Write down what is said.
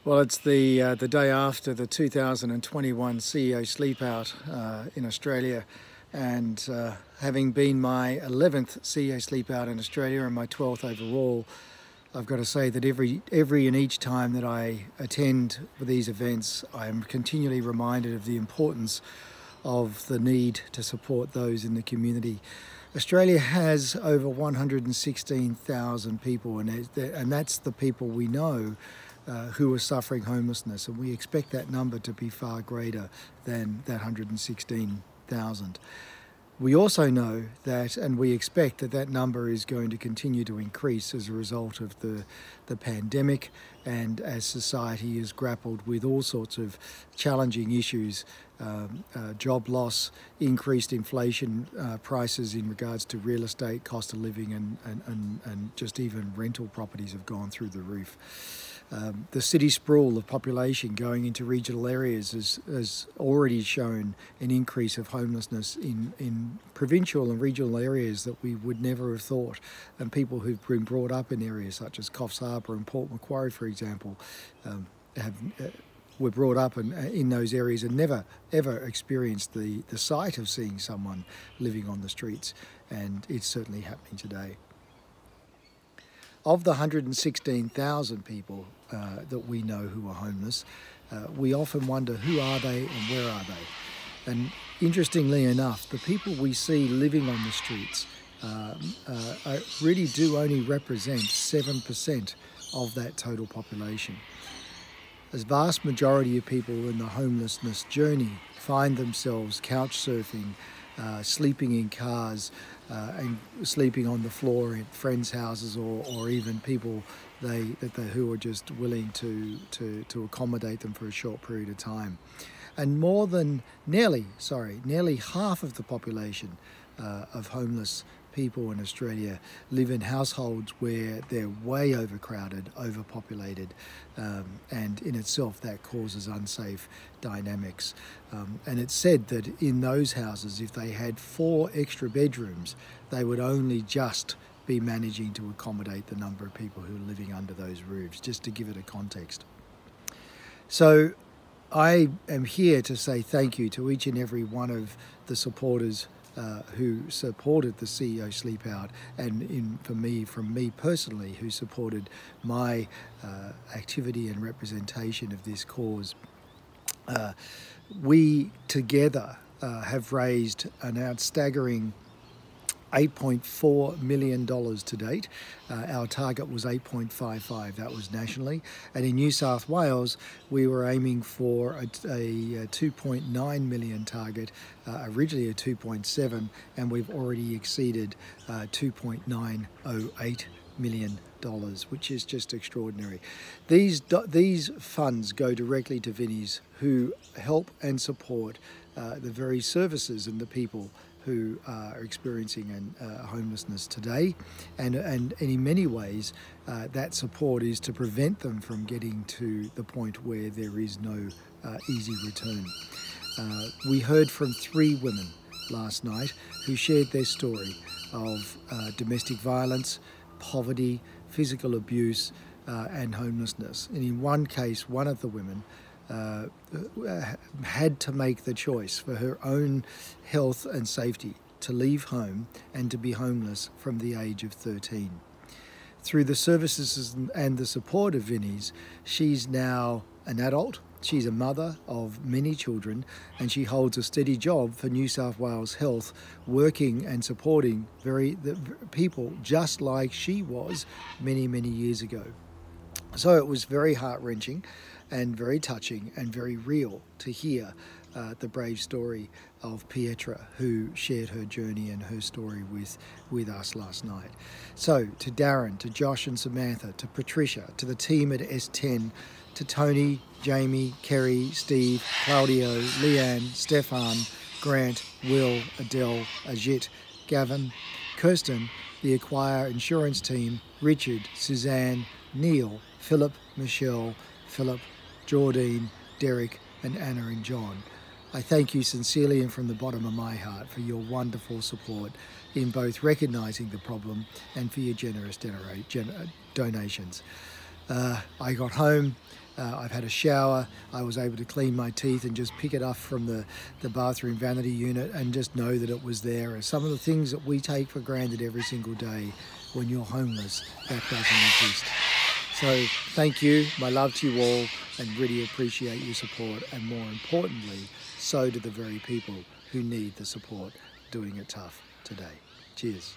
Well, it's the day after the 2021 CEO Sleepout in Australia, and having been my 11th CEO Sleepout in Australia and my 12th overall, I've got to say that every and each time that I attend these events, I am continually reminded of the importance of the need to support those in the community. Australia has over 116,000 people, and that's the people we know who are suffering homelessness, and we expect that number to be far greater than that 116,000. We also know that, and we expect that that number is going to continue to increase as a result of the pandemic, and as society has grappled with all sorts of challenging issues, job loss, increased inflation, prices in regards to real estate, cost of living, and just even rental properties have gone through the roof. The city sprawl of population going into regional areas has already shown an increase of homelessness in provincial and regional areas that we would never have thought. And people who've been brought up in areas such as Coffs Harbour and Port Macquarie, for example, were brought up in those areas and never ever experienced the sight of seeing someone living on the streets. And it's certainly happening today. Of the 116,000 people that we know who are homeless, we often wonder, who are they and where are they? And interestingly enough, the people we see living on the streets really do only represent 7% of that total population. A vast majority of people in the homelessness journey find themselves couch surfing, sleeping in cars, and sleeping on the floor in friends' houses, or even people who are just willing to accommodate them for a short period of time. And nearly half of the population of homeless people in Australia live in households where they're way overcrowded, overpopulated, and in itself that causes unsafe dynamics. And it's said that in those houses, if they had 4 extra bedrooms, they would only just be managing to accommodate the number of people who are living under those roofs, just to give it a context. So I am here to say thank you to each and every one of the supporters who supported the CEO Sleepout, and from me personally, who supported my activity and representation of this cause. We together have raised an staggering $8.4 million to date. Our target was 8.55, that was nationally. And in New South Wales, we were aiming for a 2.9 million target, originally a 2.7, and we've already exceeded $2.908 million, which is just extraordinary. These funds go directly to Vinnies, who help and support the very services and the people who are experiencing homelessness today, and in many ways that support is to prevent them from getting to the point where there is no easy return. We heard from 3 women last night who shared their story of domestic violence, poverty, physical abuse, and homelessness. And in one case, one of the women had to make the choice for her own health and safety to leave home and to be homeless from the age of 13. Through the services and the support of Vinnies, she's now an adult, she's a mother of many children, and she holds a steady job for New South Wales Health, working and supporting the people just like she was many, many years ago. So it was very heart-wrenching and very touching and very real to hear the brave story of Pietra, who shared her journey and her story with us last night. So to Darren, to Josh and Samantha, to Patricia, to the team at S10, to Tony, Jamie, Kerry, Steve, Claudio, Leanne, Stefan, Grant, Will, Adele, Ajit, Gavin, Kirsten, the Acquire Insurance team, Richard, Suzanne, Neil, Philip, Michelle, Philip, Jordine, Derek, and Anna and John. I thank you sincerely and from the bottom of my heart for your wonderful support in both recognising the problem and for your generous donations. I got home I've had a shower. I was able to clean my teeth and just pick it up from the bathroom vanity unit and just know that it was there. And some of the things that we take for granted every single day, when you're homeless, that doesn't exist. So thank you, my love to you all, and really appreciate your support. And more importantly, so do the very people who need the support doing it tough today. Cheers.